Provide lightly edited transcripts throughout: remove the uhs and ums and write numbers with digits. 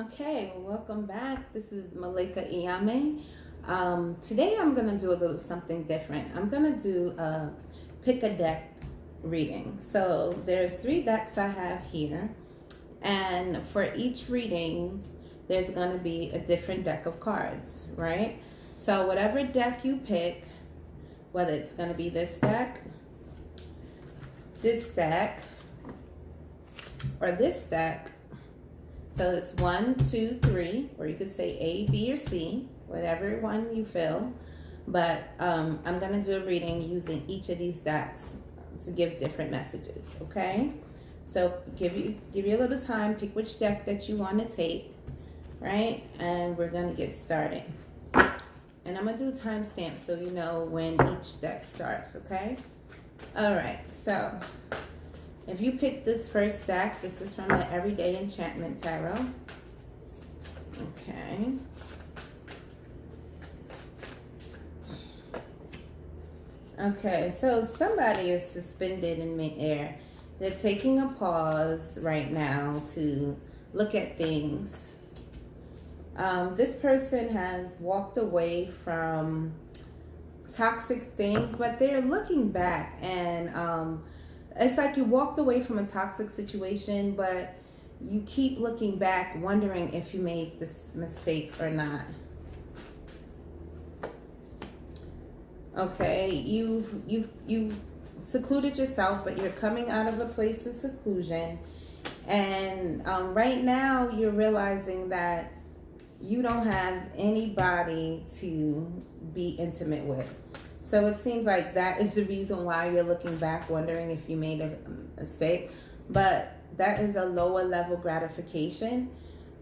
Okay, well, welcome back. This is Malaikaheamae. Today I'm going to do a little something different. I'm going to do a pick a deck reading. So there's 3 decks I have here, and for each reading there's going to be a different deck of cards, right? So whatever deck you pick, whether it's going to be this deck, or this deck. So it's 1, 2, 3, or you could say A, B, or C, whatever one you feel. But I'm going to do a reading using each of these decks to give different messages, okay? So give you a little time, pick which deck that you want to take, right? And we're going to get started. And I'm going to do a timestamp so you know when each deck starts, okay? All right, so if you pick this first deck, this is from the Everyday Enchantment Tarot. Okay. Okay, so somebody is suspended in midair. They're taking a pause right now to look at things. This person has walked away from toxic things, but they're looking back, and it's like you walked away from a toxic situation, but you keep looking back wondering if you made this mistake or not. Okay, you've secluded yourself, but you're coming out of a place of seclusion, and right now you're realizing that you don't have anybody to be intimate with. So it seems like that is the reason why you're looking back, wondering if you made a mistake. But that is a lower level gratification.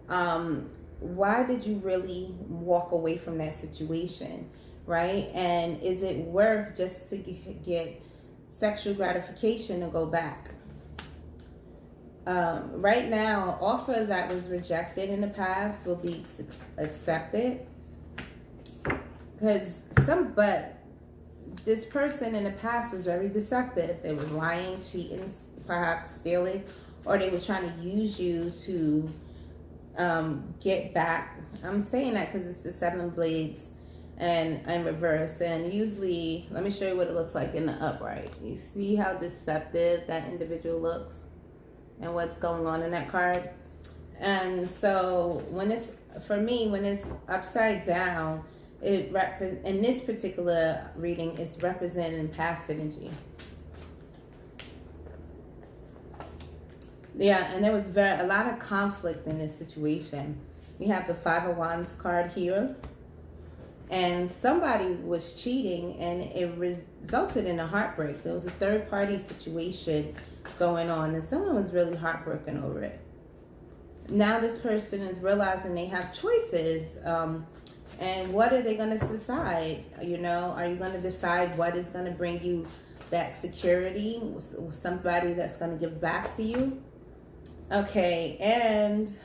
Why did you really walk away from that situation, right? And is it worth just to get sexual gratification to go back? Right now, an offer that was rejected in the past will be accepted. But this person in the past was very deceptive. They were lying, cheating, perhaps stealing, or they were trying to use you to get back. I'm saying that because it's the 7 blades and in reverse. And usually, let me show you what it looks like in the upright. You see how deceptive that individual looks and what's going on in that card. And so when it's upside down, in this particular reading, is representing past energy. Yeah, and there was a lot of conflict in this situation. We have the 5 of Wands card here, and somebody was cheating, and it resulted in a heartbreak. There was a third-party situation going on, and someone was really heartbroken over it. Now this person is realizing they have choices. And what are they going to decide? You know, are you going to decide what is going to bring you that security? Somebody that's going to give back to you? Okay, and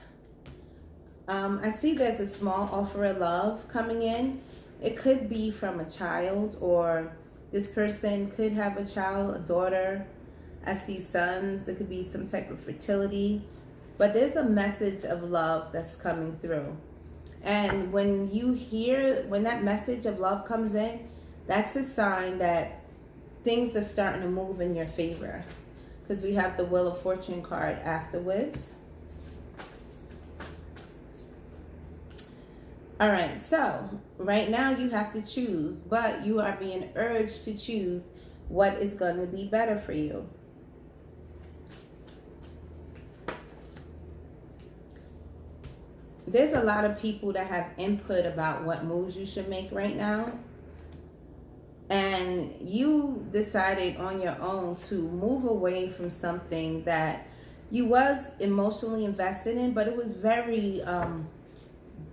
I see there's a small offer of love coming in. It could be from a child, or this person could have a child, a daughter. I see sons. It could be some type of fertility. But there's a message of love that's coming through. And when that message of love comes in, that's a sign that things are starting to move in your favor. Because we have the Wheel of Fortune card afterwards. All right, so right now you have to choose, but you are being urged to choose what is going to be better for you. There's a lot of people that have input about what moves you should make right now. And you decided on your own to move away from something that you was emotionally invested in, but it was very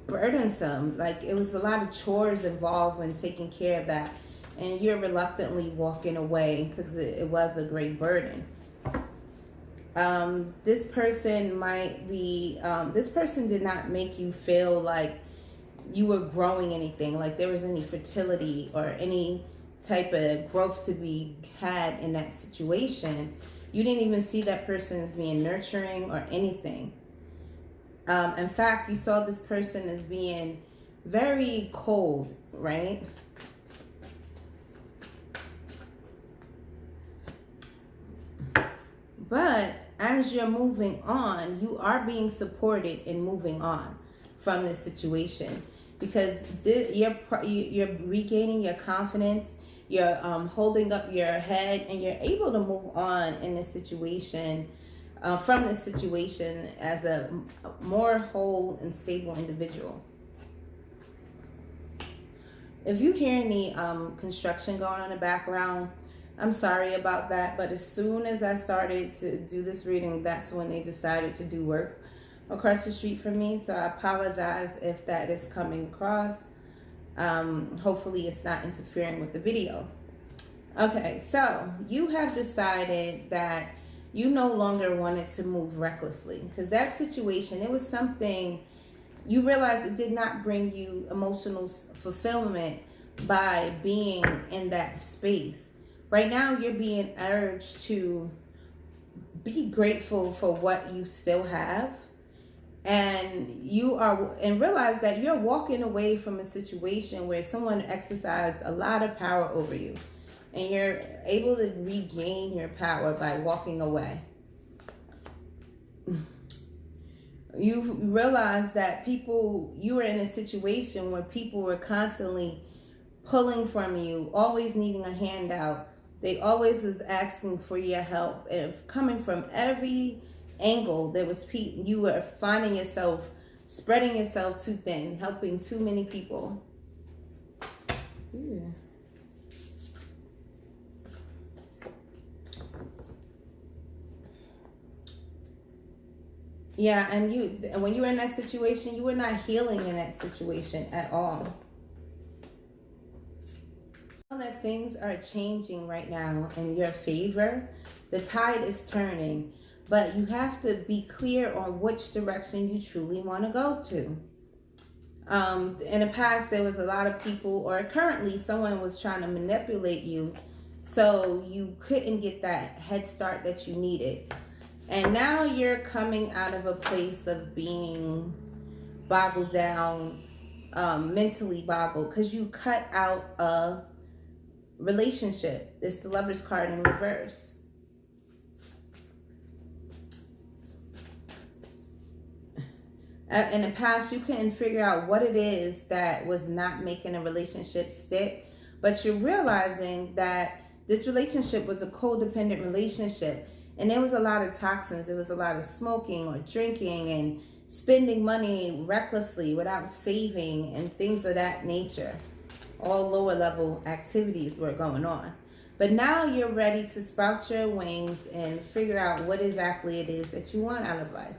burdensome. Like, it was a lot of chores involved when taking care of that. And you're reluctantly walking away because it was a great burden. This person did not make you feel like you were growing anything, like there was any fertility or any type of growth to be had in that situation. You didn't even see that person as being nurturing or anything. In fact, you saw this person as being very cold, right? But as you're moving on, you are being supported in moving on from this situation, because you're regaining your confidence, you're holding up your head, and you're able to move on in this situation, from this situation as a more whole and stable individual. If you hear any construction going on in the background, I'm sorry about that, but as soon as I started to do this reading, that's when they decided to do work across the street from me. So I apologize if that is coming across. Hopefully it's not interfering with the video. Okay, so you have decided that you no longer wanted to move recklessly, because that situation, it was something you realized it did not bring you emotional fulfillment by being in that space. Right now, you're being urged to be grateful for what you still have, and realize that you're walking away from a situation where someone exercised a lot of power over you, and you're able to regain your power by walking away. You realize that you were in a situation where people were constantly pulling from you, always needing a handout. They always was asking for your help, and coming from every angle. You were finding yourself spreading yourself too thin, helping too many people. Ooh. Yeah, and when you were in that situation, you were not healing in that situation at all. That things are changing right now in your favor. The tide is turning, but you have to be clear on which direction you truly want to go to. In the past, there was a lot of people, or currently someone was trying to manipulate you so you couldn't get that head start that you needed. And now you're coming out of a place of being boggled down, mentally boggled, because you cut out a relationship. It's the Lover's card in reverse. In the past, you couldn't figure out what it is that was not making a relationship stick, but you're realizing that this relationship was a codependent relationship, and there was a lot of toxins. There was a lot of smoking or drinking and spending money recklessly without saving and things of that nature. All lower level activities were going on. But now you're ready to sprout your wings and figure out what exactly it is that you want out of life.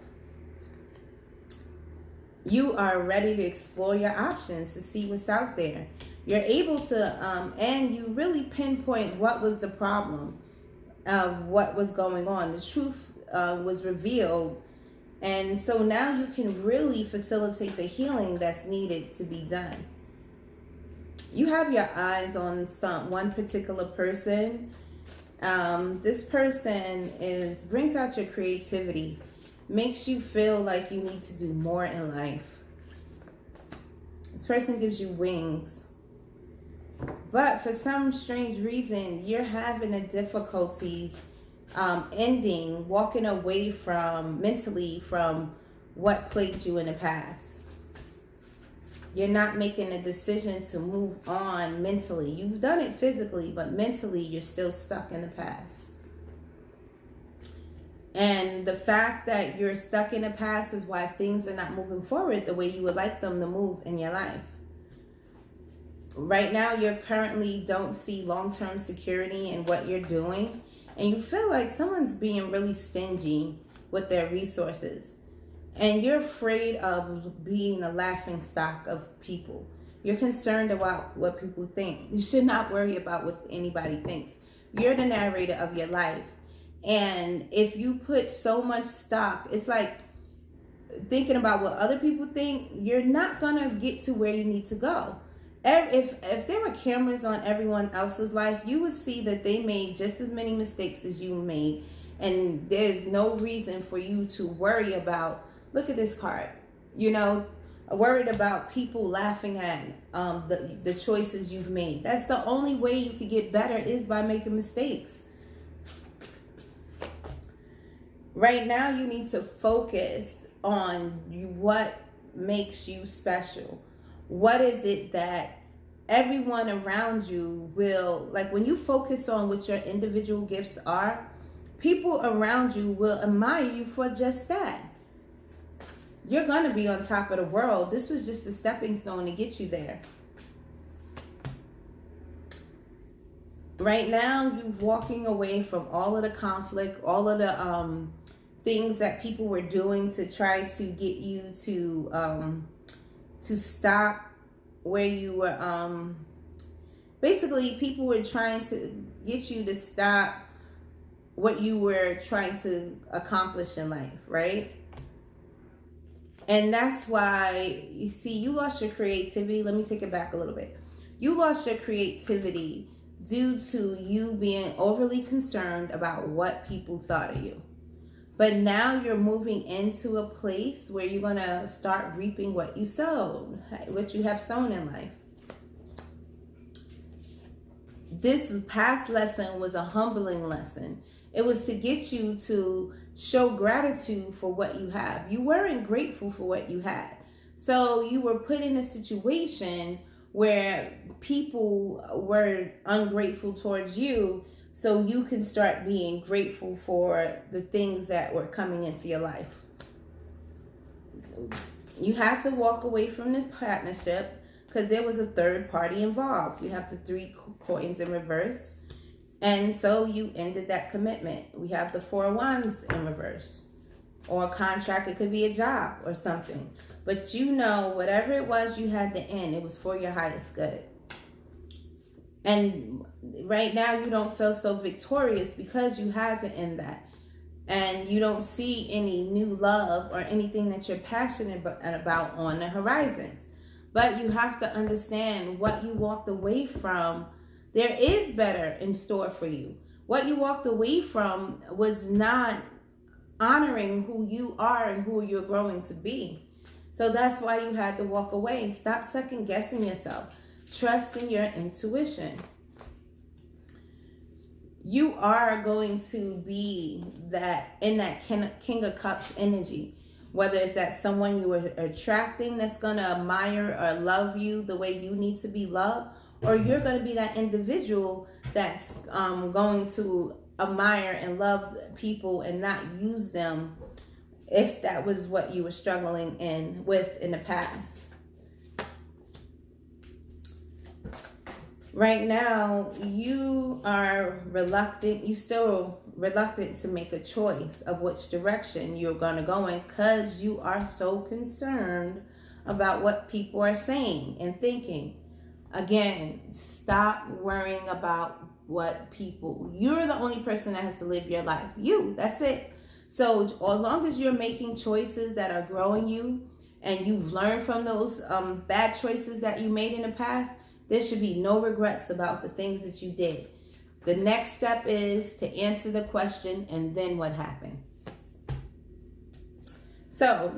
You are ready to explore your options to see what's out there. You're able to, and you really pinpoint what was the problem of what was going on. The truth was revealed. And so now you can really facilitate the healing that's needed to be done. You have your eyes on one particular person. This person brings out your creativity, makes you feel like you need to do more in life. This person gives you wings. But for some strange reason, you're having a difficulty walking away mentally from what plagued you in the past. You're not making a decision to move on mentally. You've done it physically, but mentally you're still stuck in the past. And the fact that you're stuck in the past is why things are not moving forward the way you would like them to move in your life. Right now, you currently don't see long-term security in what you're doing, and you feel like someone's being really stingy with their resources. And you're afraid of being the laughing stock of people. You're concerned about what people think. You should not worry about what anybody thinks. You're the narrator of your life. And if you put so much stock, it's like thinking about what other people think, you're not going to get to where you need to go. If there were cameras on everyone else's life, you would see that they made just as many mistakes as you made. And there's no reason for you to worry about. Look at this card. you know, worried about people laughing at the choices you've made. That's the only way you can get better, is by making mistakes. Right now, you need to focus on what makes you special. What is it that everyone around you will, like, when you focus on what your individual gifts are, people around you will admire you for just that. You're going to be on top of the world. This was just a stepping stone to get you there. Right now, you're walking away from all of the conflict, all of the things that people were doing to try to get you to stop where you were. Basically, people were trying to get you to stop what you were trying to accomplish in life, right? And that's why, you see, you lost your creativity. Let me take it back a little bit. You lost your creativity due to you being overly concerned about what people thought of you. But now you're moving into a place where you're going to start reaping what you sowed, what you have sown in life. This past lesson was a humbling lesson. It was to get you to show gratitude for what you have. You weren't grateful for what you had. So you were put in a situation where people were ungrateful towards you, so you can start being grateful for the things that were coming into your life. You have to walk away from this partnership because there was a third party involved. You have the 3 coins in reverse. And so you ended that commitment. We have the 4 of Wands in reverse. Or a contract, it could be a job or something. But you know, whatever it was you had to end, it was for your highest good. And right now you don't feel so victorious because you had to end that. And you don't see any new love or anything that you're passionate about on the horizons. But you have to understand what you walked away from. There is better in store for you. What you walked away from was not honoring who you are and who you're growing to be. So that's why you had to walk away, and stop second guessing yourself. Trust in your intuition. You are going to be that in that King of Cups energy. Whether it's that someone you are attracting that's going to admire or love you the way you need to be loved, or you're going to be that individual that's going to admire and love people and not use them if that was what you were struggling with in the past. Right now, you are reluctant. You still reluctant to make a choice of which direction you're going to go in because you are so concerned about what people are saying and thinking. Again, stop worrying about what people. You're the only person that has to live your life. You, that's it. So as long as you're making choices that are growing you and you've learned from those bad choices that you made in the past, there should be no regrets about the things that you did. The next step is to answer the question, and then what happened? So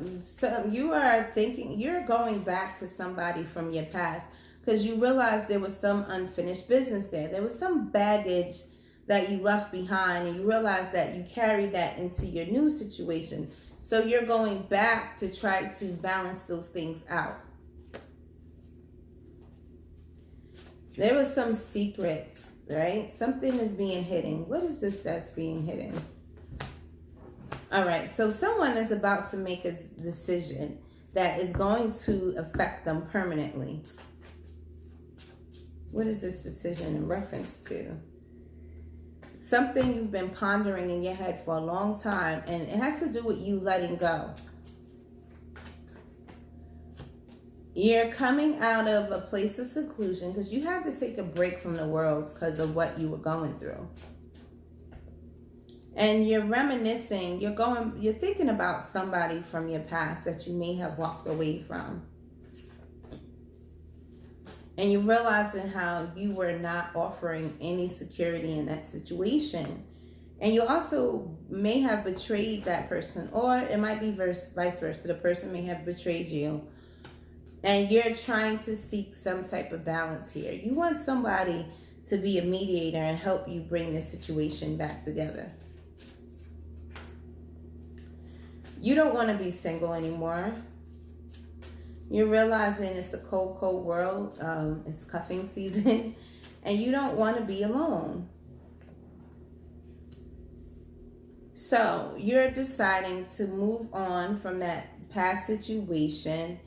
you are thinking, you're going back to somebody from your past because you realize there was some unfinished business there. There was some baggage that you left behind, and you realize that you carried that into your new situation. So you're going back to try to balance those things out. There was some secrets, right? Something is being hidden. What is this that's being hidden? All right, so someone is about to make a decision that is going to affect them permanently. What is this decision in reference to? Something you've been pondering in your head for a long time, and it has to do with you letting go. You're coming out of a place of seclusion because you had to take a break from the world because of what you were going through. And you're reminiscing, you're thinking about somebody from your past that you may have walked away from. And you're realizing how you were not offering any security in that situation. And you also may have betrayed that person, or it might be vice versa. The person may have betrayed you, and you're trying to seek some type of balance here. You want somebody to be a mediator and help you bring this situation back together. You don't want to be single anymore. You're realizing it's a cold, cold world. It's cuffing season, and you don't want to be alone. So you're deciding to move on from that past situation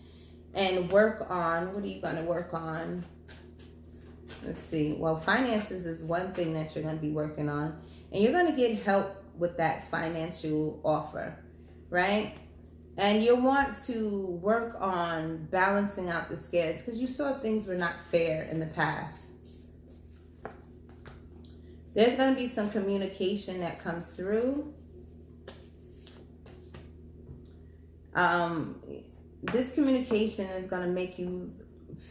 and work on, what are you going to work on? Let's see. Well, finances is one thing that you're going to be working on, and you're going to get help with that financial offer, right? And you want to work on balancing out the scales because you saw things were not fair in the past. There's going to be some communication that comes through. This communication is going to make you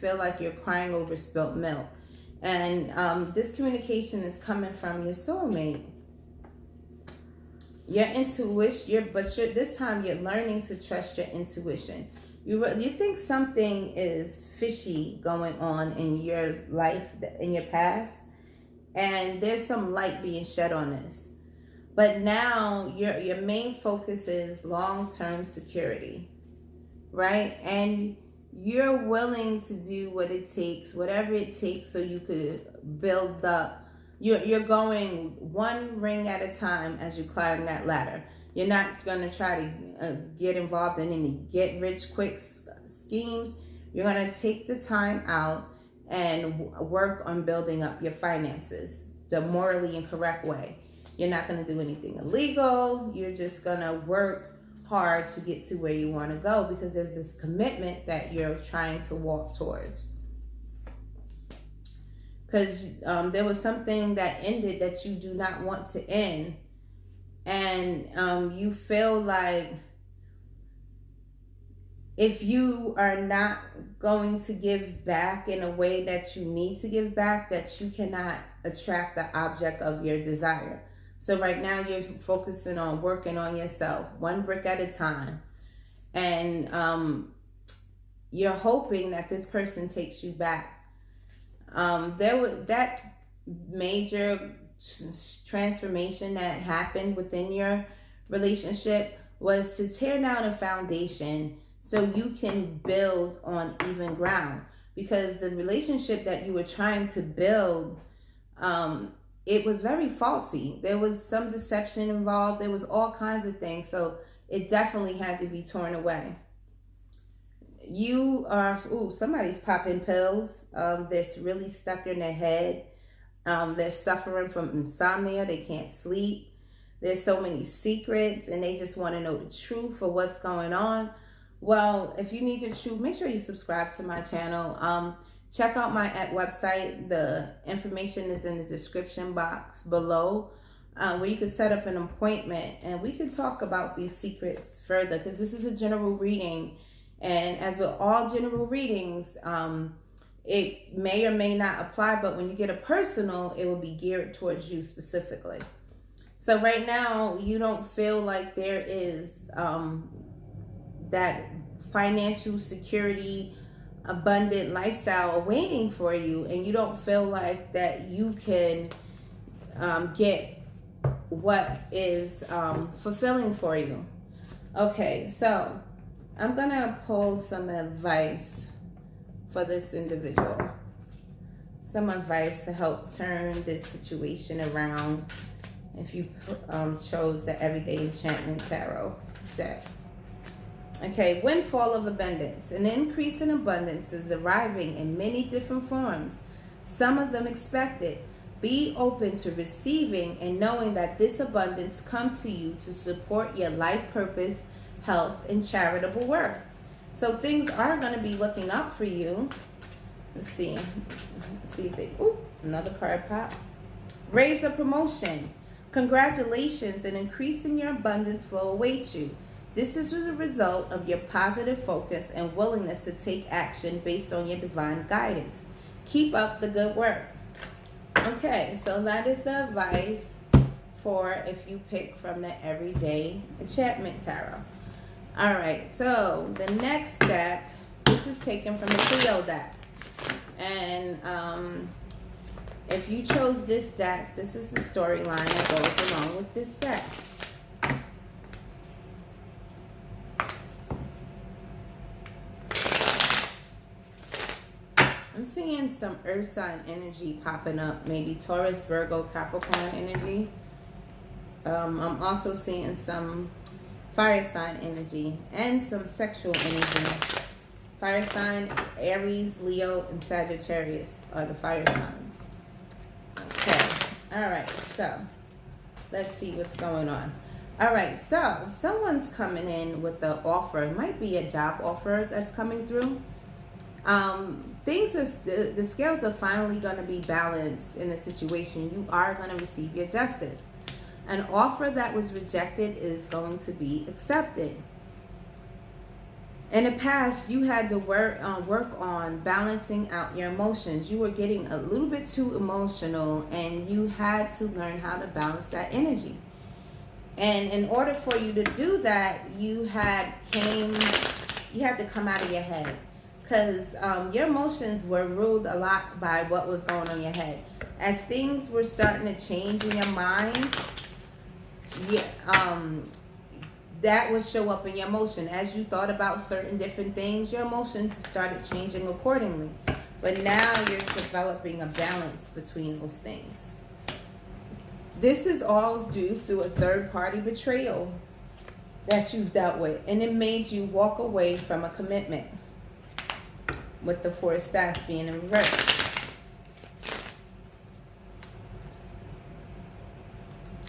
feel like you're crying over spilt milk. And this communication is coming from your soulmate. Your intuition, this time you're learning to trust your intuition. You think something is fishy going on in your life, in your past, and there's some light being shed on this. But now your main focus is long-term security, right? And you're willing to do what it takes, whatever it takes, so you could build up. You're going one ring at a time as you climb that ladder. You're not going to try to get involved in any get-rich-quick schemes. You're going to take the time out and work on building up your finances the morally and correct way. You're not going to do anything illegal. You're just going to work hard to get to where you want to go because there's this commitment that you're trying to walk towards. Because there was something that ended that you do not want to end. And you feel like if you are not going to give back in a way that you need to give back, that you cannot attract the object of your desire. So right now you're focusing on working on yourself, one brick at a time. And you're hoping that this person takes you back. There was that major transformation that happened within your relationship was to tear down a foundation so you can build on even ground. Because the relationship that you were trying to build, it was very faulty. There was some deception involved. There was all kinds of things. So it definitely had to be torn away. You are, somebody's popping pills. They're really stuck in their head. They're suffering from insomnia. They can't sleep. There's so many secrets and they just want to know the truth for what's going on. Well, if you need the truth, make sure you subscribe to my channel. Check out my website. The information is in the description box below, where you can set up an appointment and we can talk about these secrets further, because this is a general reading. And as with all general readings, it may or may not apply, but when you get a personal, it will be geared towards you specifically. So right now, you don't feel like there is that financial security, abundant lifestyle awaiting for you, and you don't feel like that you can get what is fulfilling for you. Okay, so I'm gonna pull some advice for this individual. Some advice to help turn this situation around if you chose the Everyday Enchantment Tarot deck. Okay, windfall of abundance. An increase in abundance is arriving in many different forms, some of them expected. Be open to receiving and knowing that this abundance comes to you to support your life purpose, health, and charitable work. So things are going to be looking up for you. Let's see. See if they, another card pop. Raise a promotion. Congratulations, an increase in your abundance flow awaits you. This is a result of your positive focus and willingness to take action based on your divine guidance. Keep up the good work. Okay, so that is the advice 4 if you pick from the Everyday Enchantment Tarot. All right, so the next deck, this is taken from the Cleo deck. And if you chose this deck, this is the storyline that goes along with this deck. I'm seeing some earth sign energy popping up, maybe Taurus, Virgo, Capricorn energy. I'm also seeing some fire sign energy and some sexual energy. Fire sign, Aries, Leo, and Sagittarius are the fire signs. Okay, all right, so let's see what's going on. All right, so someone's coming in with the offer. It might be a job offer that's coming through. The scales are finally going to be balanced in a situation. You are going to receive your justice. An offer that was rejected is going to be accepted. In the past, you had to work on balancing out your emotions. You were getting a little bit too emotional, and you had to learn how to balance that energy. And in order for you to do that, you had to come out of your head. Because your emotions were ruled a lot by what was going on in your head. As things were starting to change in your mind, that would show up in your emotion. As you thought about certain different things, your emotions started changing accordingly. But now you're developing a balance between those things. This is all due to a third-party betrayal that you've dealt with. And it made you walk away from a commitment. With the 4 stacks being in reverse.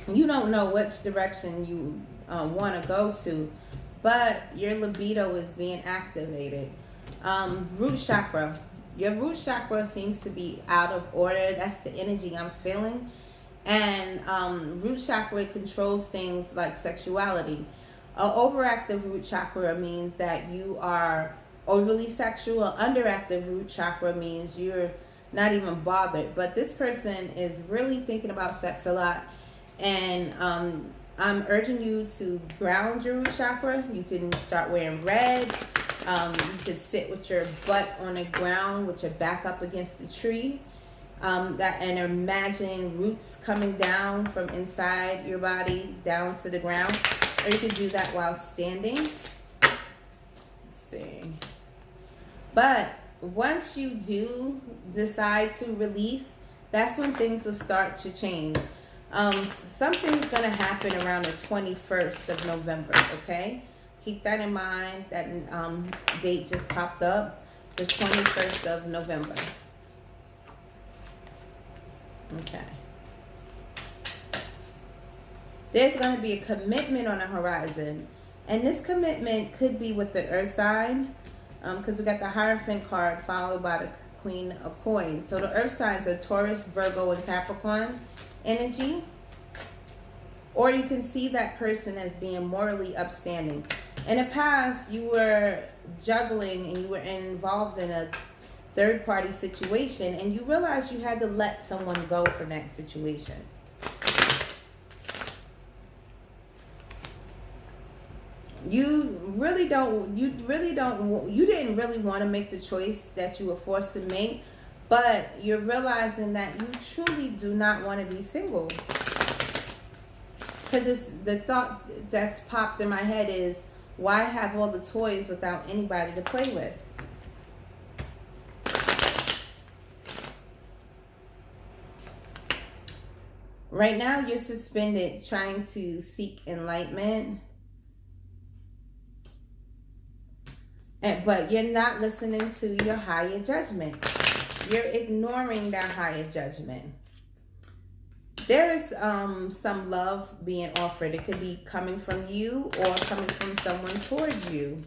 You don't know which direction you want to go to, but your libido is being activated. Root chakra. Your root chakra seems to be out of order. That's the energy I'm feeling. And root chakra controls things like sexuality. An overactive root chakra means that you are overly sexual. Underactive root chakra means you're not even bothered. But this person is really thinking about sex a lot. And I'm urging you to ground your root chakra. You can start wearing red. You can sit with your butt on the ground with your back up against the tree. And imagine roots coming down from inside your body down to the ground. Or you could do that while standing. Let's see. But once you do decide to release, that's when things will start to change. Something's going to happen around the 21st of November, okay? Keep that in mind. That date just popped up, the 21st of November. Okay. There's going to be a commitment on the horizon. And this commitment could be with the earth sign. Because we got the Hierophant card followed by the Queen of Coins. So the earth signs are Taurus, Virgo, and Capricorn energy. Or you can see that person as being morally upstanding. In the past, you were juggling and you were involved in a third-party situation, and you realized you had to let someone go from that situation. You didn't really want to make the choice that you were forced to make, but you're realizing that you truly do not want to be single. Because the thought that's popped in my head is, why have all the toys without anybody to play with? Right now, you're suspended trying to seek enlightenment. But you're not listening to your higher judgment. You're ignoring that higher judgment. There is some love being offered. It could be coming from you or coming from someone towards you.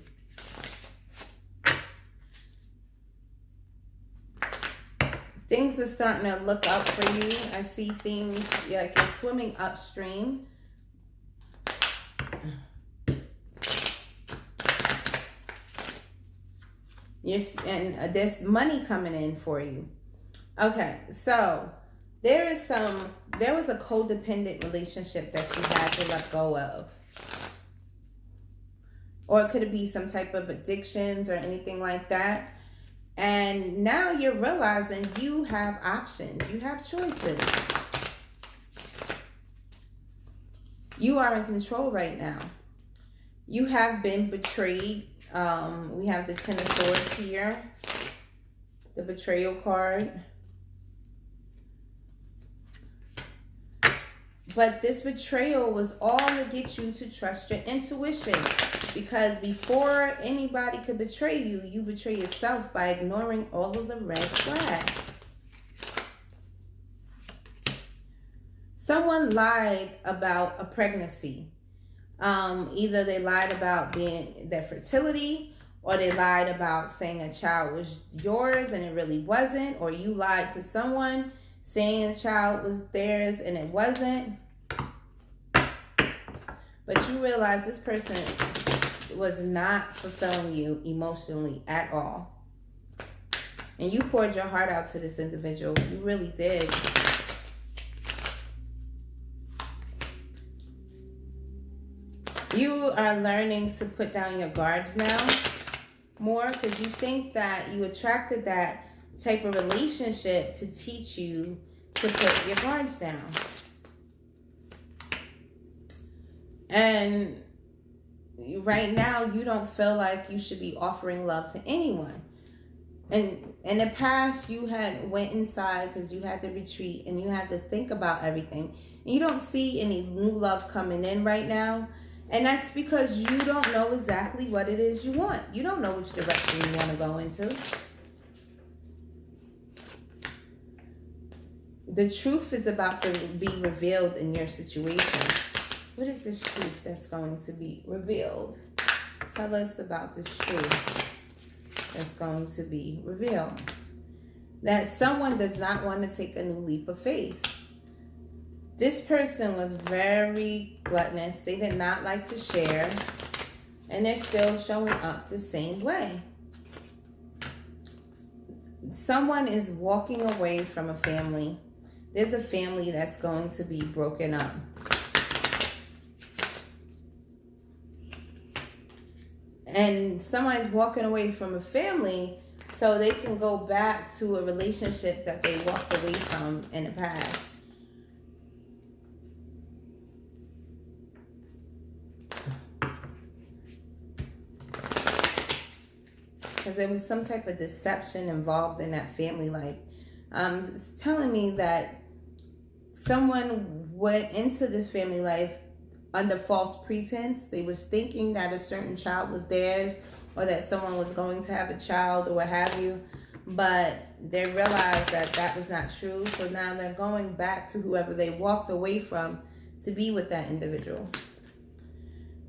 Things are starting to look up for you. I see things like you're swimming upstream. And there's money coming in for you. Okay, so there was a codependent relationship that you had to let go of. Or it could be some type of addictions or anything like that. And now you're realizing you have options. You have choices. You are in control right now. You have been betrayed. We have the Ten of Swords here. The betrayal card. But this betrayal was all to get you to trust your intuition. Because before anybody could betray you, you betray yourself by ignoring all of the red flags. Someone lied about a pregnancy. Either they lied about their fertility, or they lied about saying a child was yours and it really wasn't, or you lied to someone saying a child was theirs and it wasn't. But you realize this person was not fulfilling you emotionally at all. And you poured your heart out to this individual. You really did. You are learning to put down your guards now more, because you think that you attracted that type of relationship to teach you to put your guards down. And right now, you don't feel like you should be offering love to anyone. And in the past, you had went inside because you had to retreat and you had to think about everything. And you don't see any new love coming in right now. And that's because you don't know exactly what it is you want. You don't know which direction you want to go into. The truth is about to be revealed in your situation. What is this truth that's going to be revealed? Tell us about this truth that's going to be revealed. That someone does not want to take a new leap of faith. This person was very gluttonous. They did not like to share. And they're still showing up the same way. Someone is walking away from a family. There's a family that's going to be broken up. And somebody's walking away from a family so they can go back to a relationship that they walked away from in the past. Because there was some type of deception involved in that family life. It's telling me that someone went into this family life under false pretense. They was thinking that a certain child was theirs, or that someone was going to have a child or what have you, but they realized that that was not true. So now they're going back to whoever they walked away from to be with that individual.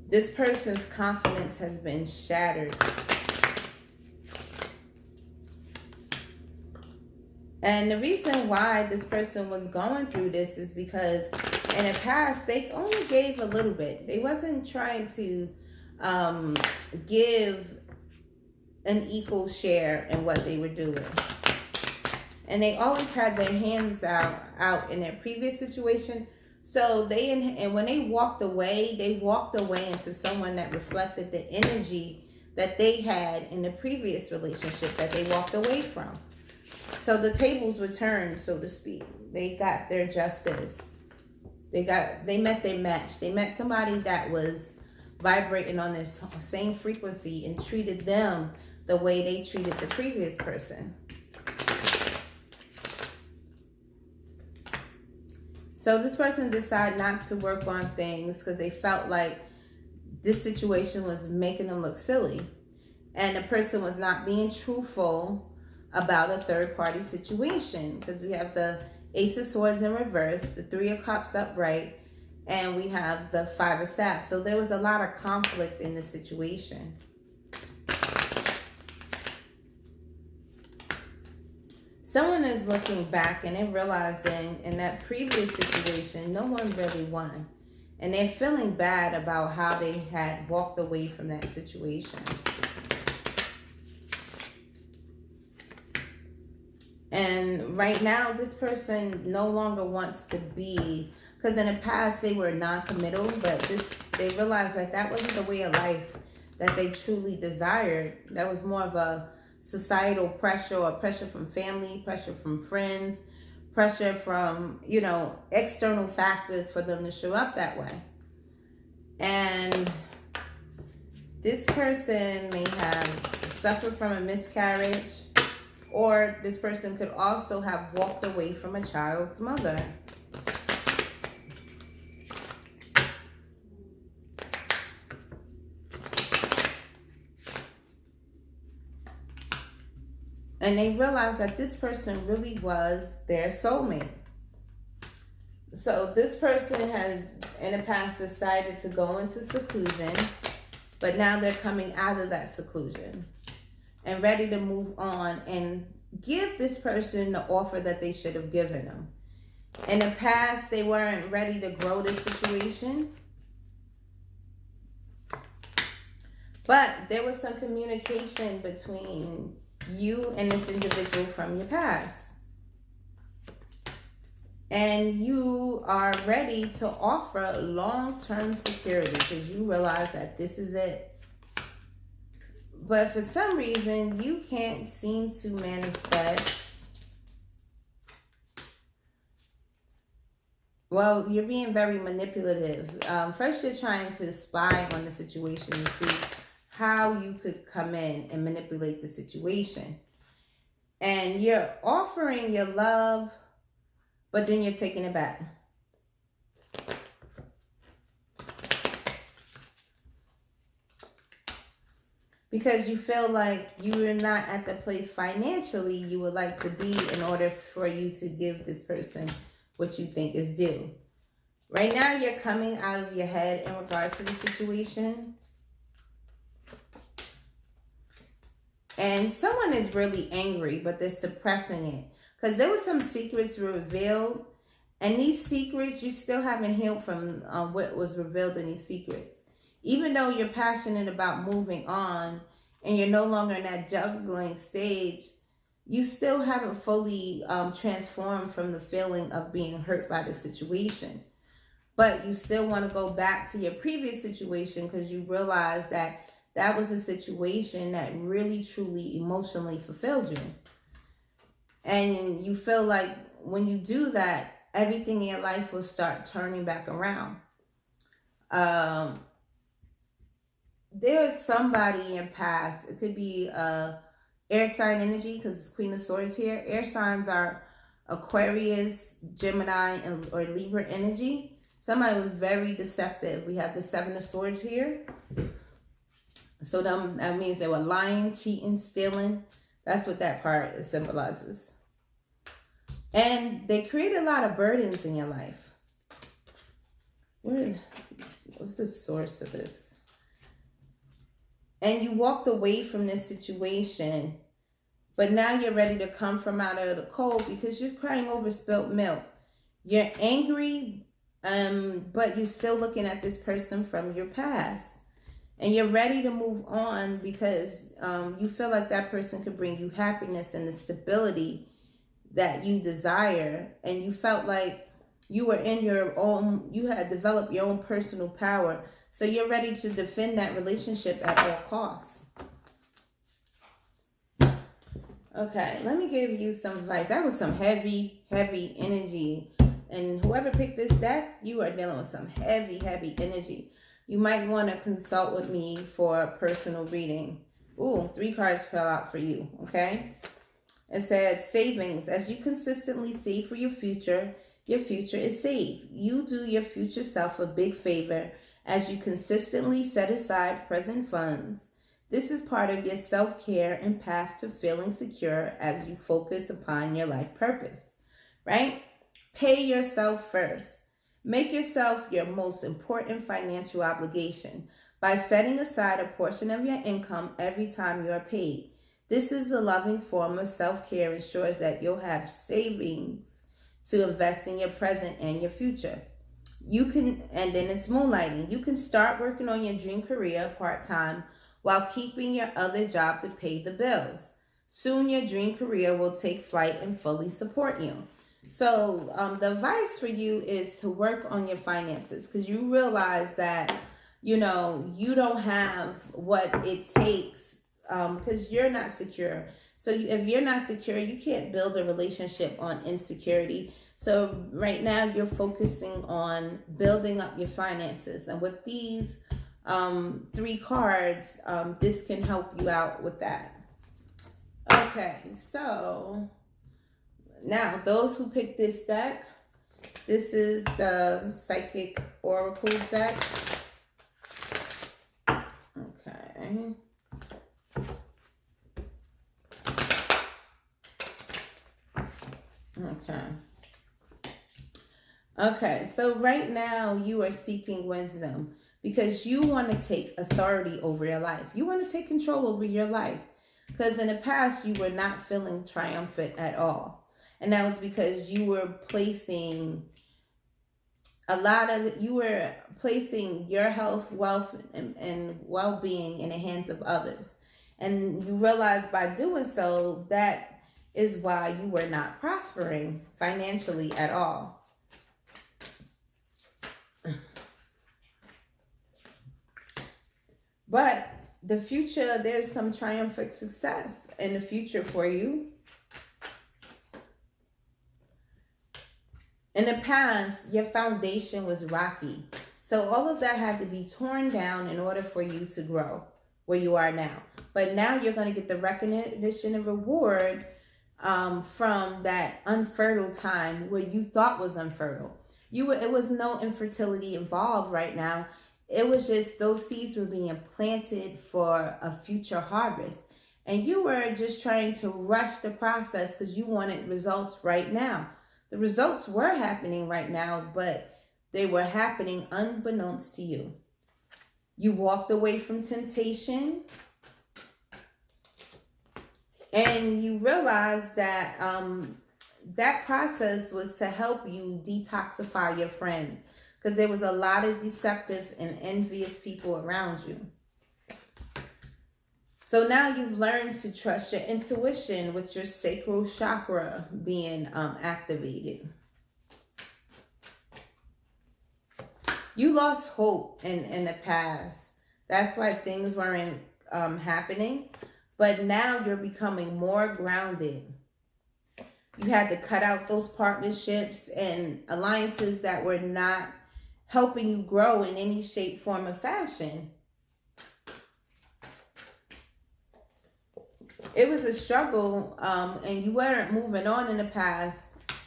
This person's confidence has been shattered. And the reason why this person was going through this is because in the past, they only gave a little bit. They wasn't trying to give an equal share in what they were doing. And they always had their hands out in their previous situation. So and when they walked away into someone that reflected the energy that they had in the previous relationship that they walked away from. So the tables were turned, so to speak. They got their justice. They met their match. They met somebody that was vibrating on this same frequency and treated them the way they treated the previous person. So this person decided not to work on things because they felt like this situation was making them look silly. And the person was not being truthful about a third-party situation, because we have the Ace of Swords in reverse, the Three of Cups upright, and we have the Five of Staffs. So there was a lot of conflict in the situation. Someone is looking back and they're realizing in that previous situation, no one really won. And they're feeling bad about how they had walked away from that situation. And right now, this person no longer wants to be, because in the past they were non-committal, but they realized that that wasn't the way of life that they truly desired. That was more of a societal pressure, or pressure from family, pressure from friends, pressure from, external factors for them to show up that way. And this person may have suffered from a miscarriage, or this person could also have walked away from a child's mother. And they realized that this person really was their soulmate. So this person had in the past decided to go into seclusion, but now they're coming out of that seclusion and ready to move on and give this person the offer that they should have given them. In the past, they weren't ready to grow this situation, but there was some communication between you and this individual from your past. And you are ready to offer long-term security because you realize that this is it. But for some reason, you can't seem to manifest. Well, you're being very manipulative. First, you're trying to spy on the situation and see how you could come in and manipulate the situation. And you're offering your love, but then you're taking it back. Because you feel like you're not at the place financially you would like to be in order for you to give this person what you think is due. Right now, you're coming out of your head in regards to the situation. And someone is really angry, but they're suppressing it. Because there were some secrets revealed. And these secrets, you still haven't healed from what was revealed in these secrets. Even though you're passionate about moving on and you're no longer in that juggling stage, you still haven't fully transformed from the feeling of being hurt by the situation. But you still want to go back to your previous situation because you realize that that was a situation that really, truly, emotionally fulfilled you. And you feel like when you do that, everything in your life will start turning back around. There's somebody in past. It could be air sign energy because it's Queen of Swords here. Air signs are Aquarius, Gemini, or Libra energy. Somebody was very deceptive. We have the Seven of Swords here. So that means they were lying, cheating, stealing. That's what that part symbolizes. And they create a lot of burdens in your life. What's the source of this? And you walked away from this situation, but now you're ready to come from out of the cold because you're crying over spilt milk. You're angry, but you're still looking at this person from your past. And you're ready to move on because you feel like that person could bring you happiness and the stability that you desire. And you felt like you were in your own, you had developed your own personal power. So you're ready to defend that relationship at all costs. Okay, let me give you some advice. That was some heavy, heavy energy. And whoever picked this deck, you are dealing with some heavy, heavy energy. You might want to consult with me for a personal reading. Ooh, 3 cards fell out for you, okay? It said savings. As you consistently save for your future is safe. You do your future self a big favor as you consistently set aside present funds. This is part of your self-care and path to feeling secure as you focus upon your life purpose, right? Pay yourself first. Make yourself your most important financial obligation by setting aside a portion of your income every time you are paid. This is a loving form of self-care, ensures that you'll have savings to invest in your present and your future. And then it's moonlighting. You can start working on your dream career part-time while keeping your other job to pay the bills. Soon your dream career will take flight and fully support you. So the advice for you is to work on your finances, because you realize that, you don't have what it takes, because you're not secure. So if you're not secure, you can't build a relationship on insecurity. So right now you're focusing on building up your finances. And with these 3 cards, this can help you out with that. Okay, so now those who picked this deck, this is the Psychic Oracle deck. Okay. Okay, so right now you are seeking wisdom because you want to take authority over your life. You want to take control over your life, because in the past you were not feeling triumphant at all. And that was because you were placing your health, wealth, and well-being in the hands of others. And you realized by doing so, that is why you were not prospering financially at all. But the future, there's some triumphant success in the future for you. In the past, your foundation was rocky. So all of that had to be torn down in order for you to grow where you are now. But now you're going to get the recognition and reward from that unfertile time where you thought was unfertile. It was no infertility involved right now. It was just those seeds were being planted for a future harvest. And you were just trying to rush the process because you wanted results right now. The results were happening right now, but they were happening unbeknownst to you. You walked away from temptation, and you realized that that process was to help you detoxify your friends, because there was a lot of deceptive and envious people around you. So now you've learned to trust your intuition with your sacral chakra being activated. You lost hope in the past. That's why things weren't happening. But now you're becoming more grounded. You had to cut out those partnerships and alliances that were not helping you grow in any shape, form, or fashion. It was a struggle, and you weren't moving on in the past,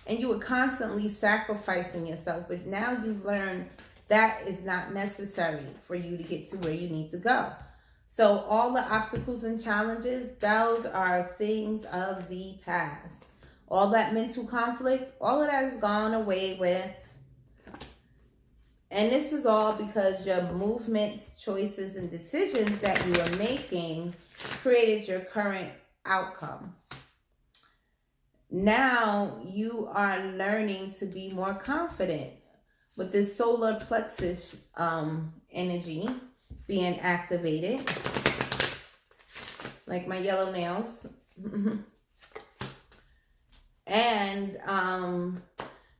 and you were constantly sacrificing yourself. But now you've learned that is not necessary for you to get to where you need to go. So all the obstacles and challenges, those are things of the past. All that mental conflict, all of that is gone away with. And this was all because your movements, choices, and decisions that you were making created your current outcome. Now you are learning to be more confident with this solar plexus energy being activated, like my yellow nails. And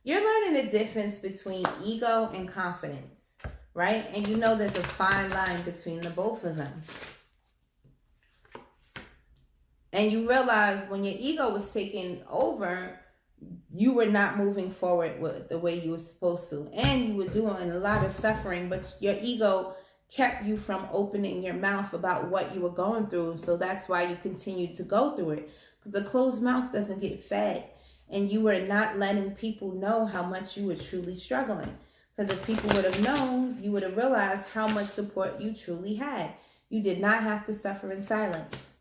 you're learning the difference between ego and confidence, right? And you know there's a fine line between the both of them. And you realize when your ego was taking over, you were not moving forward with the way you were supposed to. And you were doing a lot of suffering, but your ego kept you from opening your mouth about what you were going through. So that's why you continued to go through it. Because a closed mouth doesn't get fed. And you were not letting people know how much you were truly struggling. Because if people would have known, you would have realized how much support you truly had. You did not have to suffer in silence.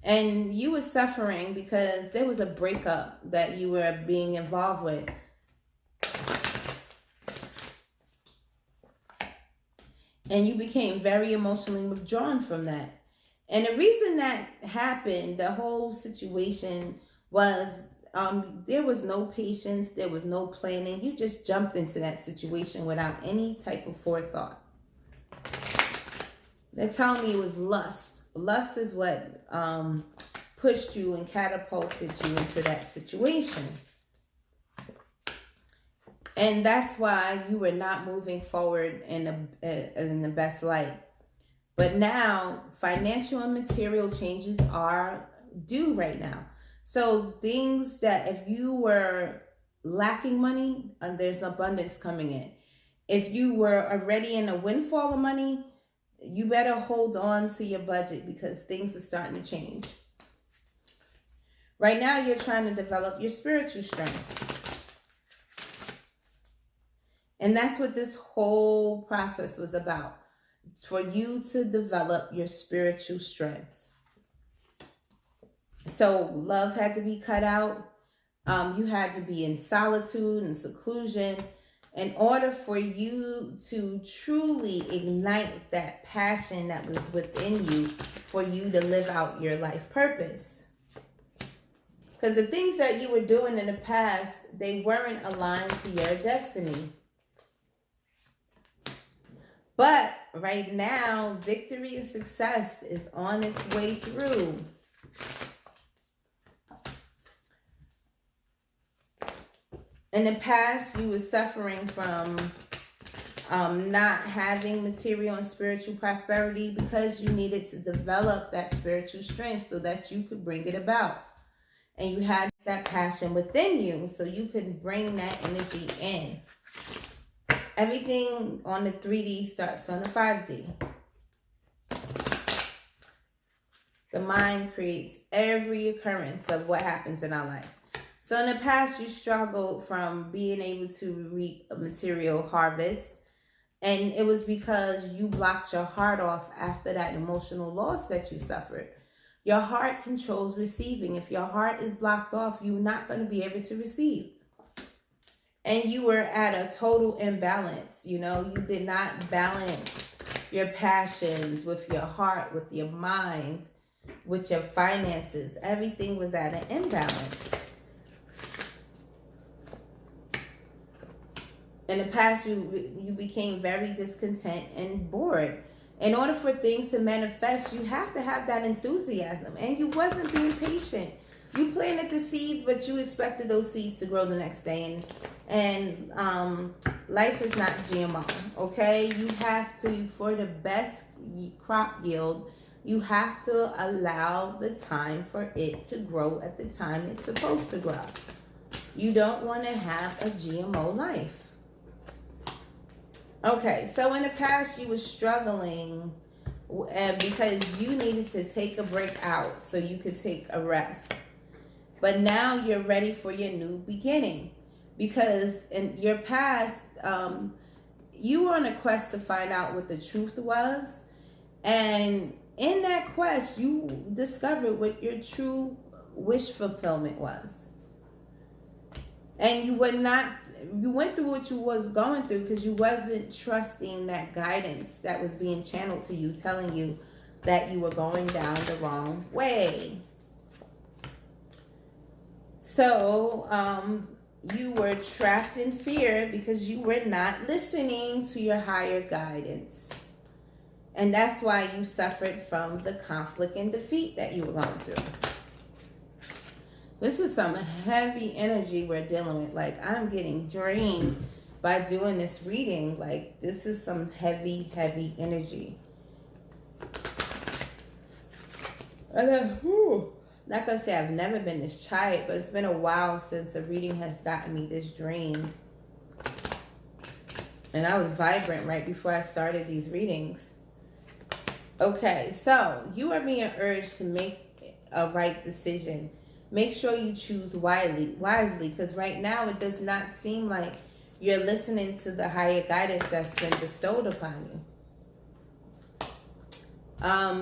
And you were suffering because there was a breakup that you were being involved with. And you became very emotionally withdrawn from that. And the reason that happened, the whole situation was there was no patience, there was no planning. You just jumped into that situation without any type of forethought. They're telling me it was lust. Lust is what pushed you and catapulted you into that situation. And that's why you were not moving forward in the best light. But now, financial and material changes are due right now. So things that if you were lacking money, there's abundance coming in. If you were already in a windfall of money, you better hold on to your budget because things are starting to change. Right now, you're trying to develop your spiritual strength. And that's what this whole process was about. It's for you to develop your spiritual strength. So love had to be cut out. You had to be in solitude and seclusion in order for you to truly ignite that passion that was within you for you to live out your life purpose. Because the things that you were doing in the past, they weren't aligned to your destiny. But right now, victory and success is on its way through. In the past, you were suffering from not having material and spiritual prosperity because you needed to develop that spiritual strength so that you could bring it about. And you had that passion within you so you could bring that energy in. Everything on the 3D starts on the 5D. The mind creates every occurrence of what happens in our life. So in the past, you struggled from being able to reap a material harvest. And it was because you blocked your heart off after that emotional loss that you suffered. Your heart controls receiving. If your heart is blocked off, you're not going to be able to receive. And you were at a total imbalance. You know, you did not balance your passions with your heart, with your mind, with your finances. Everything was at an imbalance. In the past, you became very discontent and bored. In order for things to manifest, you have to have that enthusiasm. And you wasn't being patient. You planted the seeds, but you expected those seeds to grow the next day. And life is not GMO, okay? You have to, for the best crop yield, you have to allow the time for it to grow at the time it's supposed to grow. You don't want to have a GMO life. Okay, so in the past you were struggling because you needed to take a break out so you could take a rest. But now you're ready for your new beginning. Because in your past, you were on a quest to find out what the truth was. And in that quest, you discovered what your true wish fulfillment was. And you went through what you was going through because you wasn't trusting that guidance that was being channeled to you, telling you that you were going down the wrong way. So, you were trapped in fear because you were not listening to your higher guidance. And that's why you suffered from the conflict and defeat that you were going through. This is some heavy energy we're dealing with. Like, I'm getting drained by doing this reading. Like, this is some heavy, heavy energy. Not gonna say I've never been this tired, but it's been a while since the reading has gotten me this drained. And I was vibrant right before I started these readings. Okay, so you are being urged to make a right decision. Make sure you choose wisely, because right now it does not seem like you're listening to the higher guidance that's been bestowed upon you.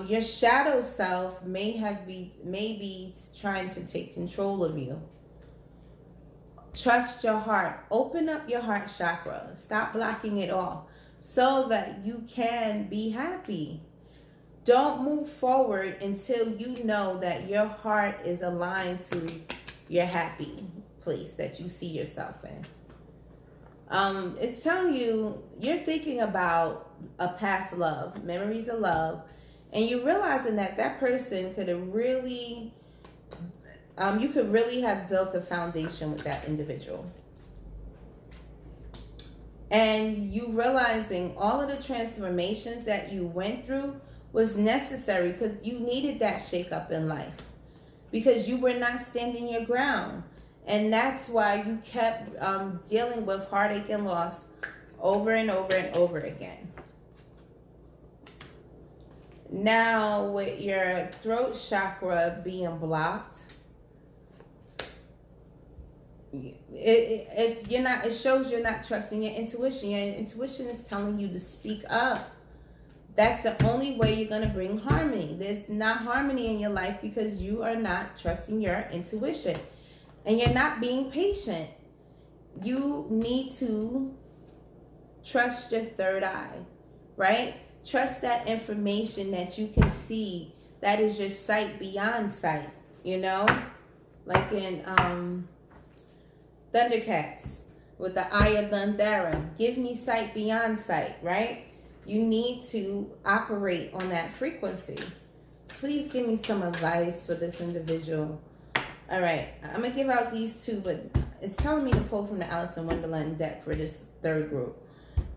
Your shadow self may be trying to take control of you. Trust your heart. Open up your heart chakra. Stop blocking it off so that you can be happy. Don't move forward until you know that your heart is aligned to your happy place that you see yourself in. It's telling you, you're thinking about a past love, memories of love, and you're realizing that that person could have really You could really have built a foundation with that individual. And you realizing all of the transformations that you went through was necessary because you needed that shake up in life. Because you were not standing your ground. And that's why you kept dealing with heartache and loss over and over and over again. Now, with your throat chakra being blocked, it shows you're not trusting your intuition. Your intuition is telling you to speak up. That's the only way you're going to bring harmony. There's not harmony in your life because you are not trusting your intuition. And you're not being patient. You need to trust your third eye, right? Trust that information that you can see. That is your sight beyond sight, you know? Like in Thundercats with the Eye of Thundera. Give me sight beyond sight, right? You need to operate on that frequency. Please give me some advice for this individual. All right, I'm going to give out these two, but it's telling me to pull from the Alice in Wonderland deck for this third group.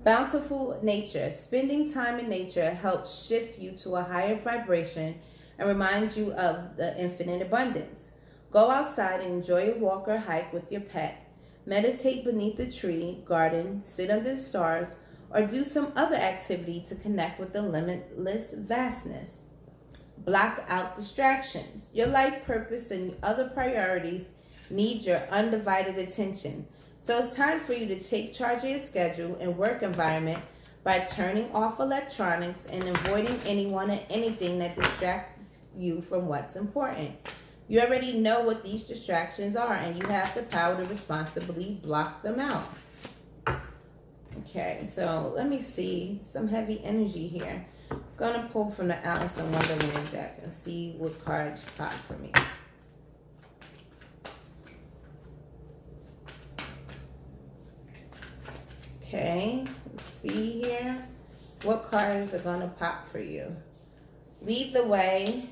Bountiful nature. Spending time in nature helps shift you to a higher vibration and reminds you of the infinite abundance. Go outside and enjoy a walk or hike with your pet. Meditate beneath a tree, garden, sit under the stars, or do some other activity to connect with the limitless vastness. Block out distractions. Your life purpose and other priorities need your undivided attention. So it's time for you to take charge of your schedule and work environment by turning off electronics and avoiding anyone and anything that distracts you from what's important. You already know what these distractions are, and you have the power to responsibly block them out. Okay, so let me see some heavy energy here. I'm going to pull from the Alice in Wonderland deck and see what cards pop for me. Okay, let's see here. What cards are going to pop for you? Lead the way.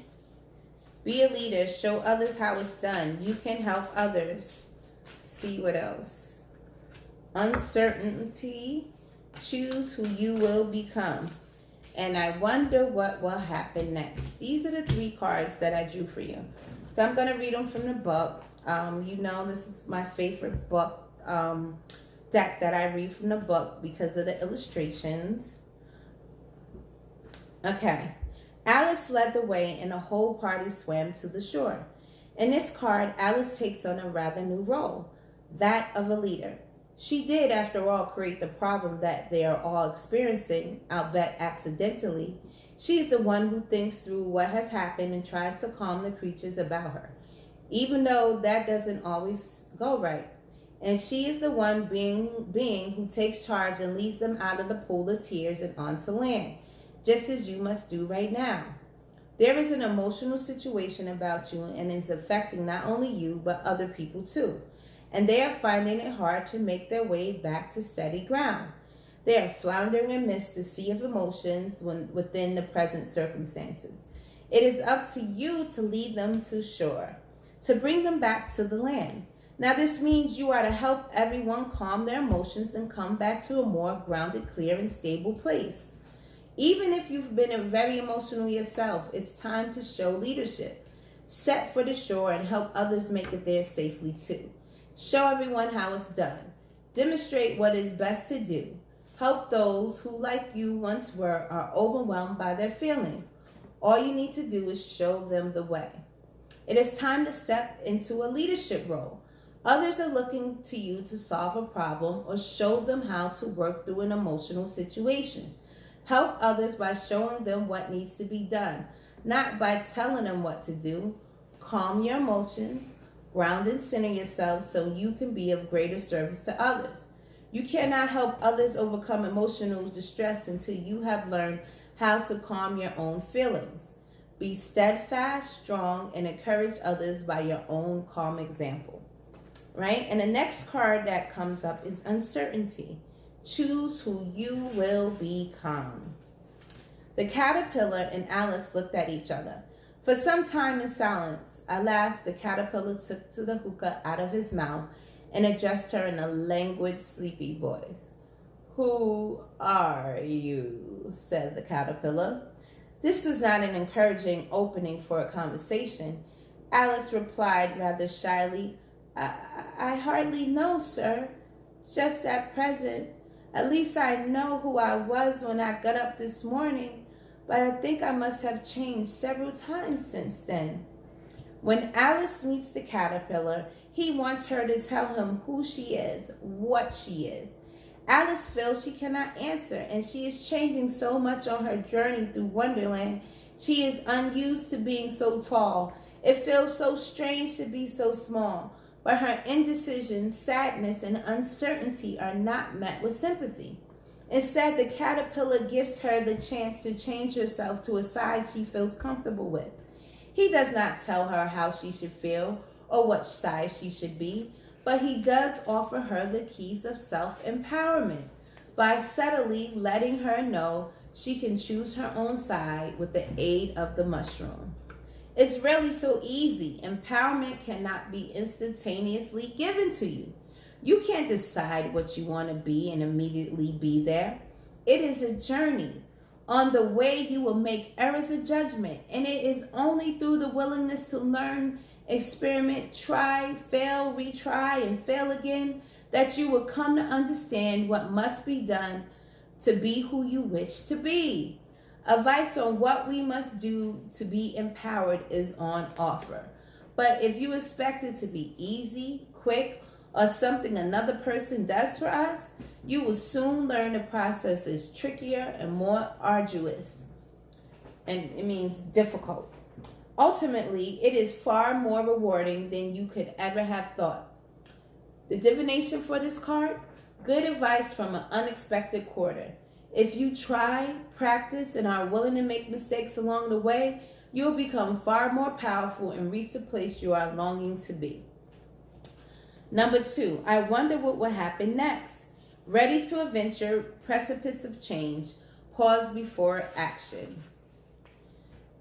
Be a leader. Show others how it's done. You can help others. See what else. Uncertainty. Choose who you will become. And I wonder what will happen next. These are the three cards that I drew for you. So I'm going to read them from the book. You know, this is my favorite book deck that I read from the book because of the illustrations. Okay. Alice led the way and the whole party swam to the shore. In this card, Alice takes on a rather new role, that of a leader. She did, after all, create the problem that they are all experiencing, albeit accidentally. She is the one who thinks through what has happened and tries to calm the creatures about her, even though that doesn't always go right. And she is the one being who takes charge and leads them out of the pool of tears and onto land, just as you must do right now. There is an emotional situation about you, and it's affecting not only you, but other people too. And they are finding it hard to make their way back to steady ground. They are floundering amidst the sea of emotions within the present circumstances. It is up to you to lead them to shore, to bring them back to the land. Now, this means you are to help everyone calm their emotions and come back to a more grounded, clear, and stable place. Even if you've been very emotional yourself, it's time to show leadership. Set for the shore and help others make it there safely too. Show everyone how it's done. Demonstrate what is best to do. Help those who, like you once were, are overwhelmed by their feelings. All you need to do is show them the way. It is time to step into a leadership role. Others are looking to you to solve a problem or show them how to work through an emotional situation. Help others by showing them what needs to be done, not by telling them what to do. Calm your emotions, ground and center yourself so you can be of greater service to others. You cannot help others overcome emotional distress until you have learned how to calm your own feelings. Be steadfast, strong, and encourage others by your own calm example. Right? And the next card that comes up is uncertainty. Choose who you will become. The caterpillar and Alice looked at each other. For some time in silence, at last the caterpillar took the hookah out of his mouth and addressed her in a languid, sleepy voice. "Who are you?" said the caterpillar. This was not an encouraging opening for a conversation. Alice replied rather shyly, I hardly know, sir. Just at present. At least I know who I was when I got up this morning, but I think I must have changed several times since then." When Alice meets the caterpillar, he wants her to tell him who she is, what she is. Alice feels she cannot answer, and she is changing so much on her journey through Wonderland. She is unused to being so tall. It feels so strange to be so small. But her indecision, sadness, and uncertainty are not met with sympathy. Instead, the caterpillar gives her the chance to change herself to a size she feels comfortable with. He does not tell her how she should feel or what size she should be, but he does offer her the keys of self-empowerment by subtly letting her know she can choose her own size with the aid of the mushroom. It's really so easy. Empowerment cannot be instantaneously given to you. You can't decide what you want to be and immediately be there. It is a journey. On the way, you will make errors of judgment, and it is only through the willingness to learn, experiment, try, fail, retry, and fail again that you will come to understand what must be done to be who you wish to be. Advice on what we must do to be empowered is on offer. But if you expect it to be easy, quick, or something another person does for us, you will soon learn the process is trickier and more arduous. And it means difficult. Ultimately, it is far more rewarding than you could ever have thought. The divination for this card, good advice from an unexpected quarter. If you try, practice, and are willing to make mistakes along the way, you'll become far more powerful and reach the place you are longing to be. Number 2, I wonder what will happen next. Ready to adventure, precipice of change, pause before action.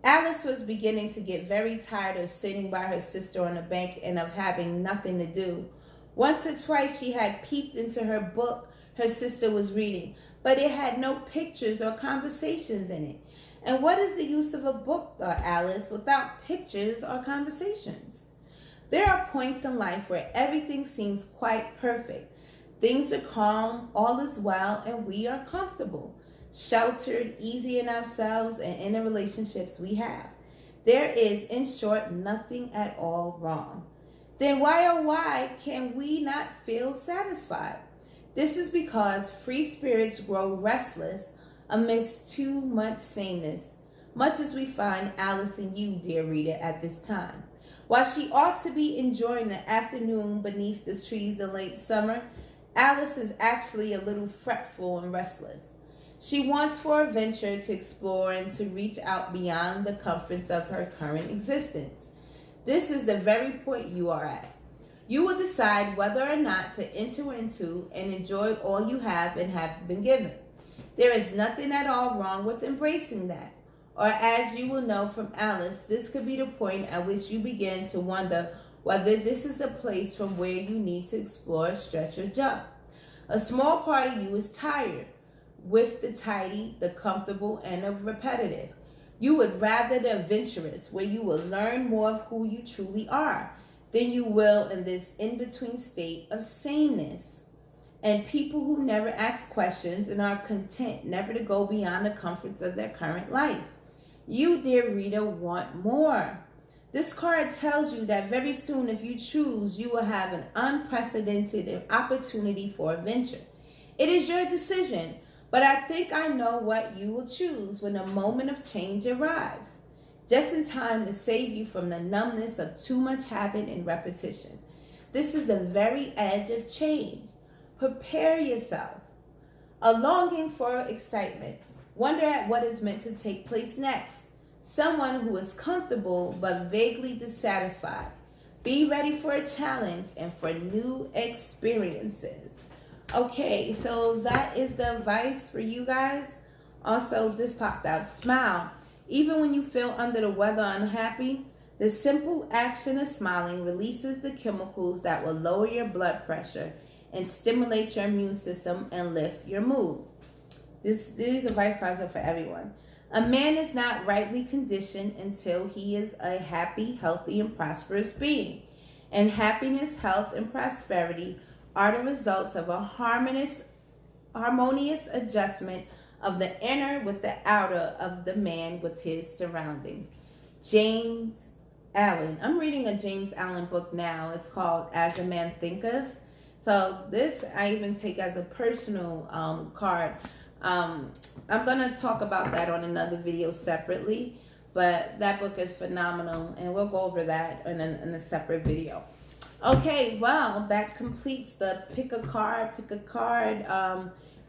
Alice was beginning to get very tired of sitting by her sister on the bank and of having nothing to do. Once or twice she had peeped into her book her sister was reading, but it had no pictures or conversations in it. And what is the use of a book, thought Alice, without pictures or conversations? There are points in life where everything seems quite perfect. Things are calm, all is well, and we are comfortable, sheltered, easy in ourselves and in the relationships we have. There is, in short, nothing at all wrong. Then why can we not feel satisfied? This is because free spirits grow restless amidst too much sameness, much as we find Alice and you, dear reader, at this time. While she ought to be enjoying the afternoon beneath the trees in late summer, Alice is actually a little fretful and restless. She wants for adventure to explore and to reach out beyond the comforts of her current existence. This is the very point you are at. You will decide whether or not to enter into and enjoy all you have and have been given. There is nothing at all wrong with embracing that. Or as you will know from Alice, this could be the point at which you begin to wonder whether this is the place from where you need to explore, stretch, or jump. A small part of you is tired with the tidy, the comfortable, and the repetitive. You would rather the adventurous, where you will learn more of who you truly are than you will in this in-between state of sameness. And people who never ask questions and are content never to go beyond the comforts of their current life. You, dear reader, want more. This card tells you that very soon, if you choose, you will have an unprecedented opportunity for adventure. It is your decision, but I think I know what you will choose when the moment of change arrives, just in time to save you from the numbness of too much habit and repetition. This is the very edge of change. Prepare yourself. A longing for excitement. Wonder at what is meant to take place next. Someone who is comfortable but vaguely dissatisfied. Be ready for a challenge and for new experiences. Okay, so that is the advice for you guys. Also, this popped out. Smile. Even when you feel under the weather or unhappy, the simple action of smiling releases the chemicals that will lower your blood pressure and stimulate your immune system and lift your mood. These advice cards are for everyone. A man is not rightly conditioned until he is a happy, healthy, and prosperous being. And happiness, health, and prosperity are the results of a harmonious adjustment of the inner with the outer of the man with his surroundings. James Allen. I'm reading a James Allen book now. It's called As a Man Thinketh. So this I even take as a personal card. I'm going to talk about that on another video separately, but that book is phenomenal, and we'll go over that in a separate video. Okay, well, that completes the pick a card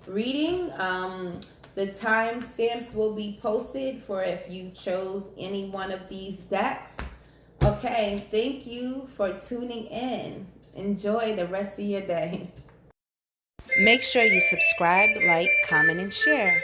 reading. The timestamps will be posted for if you chose any one of these decks. Okay, thank you for tuning in. Enjoy the rest of your day. Make sure you subscribe, like, comment, and share.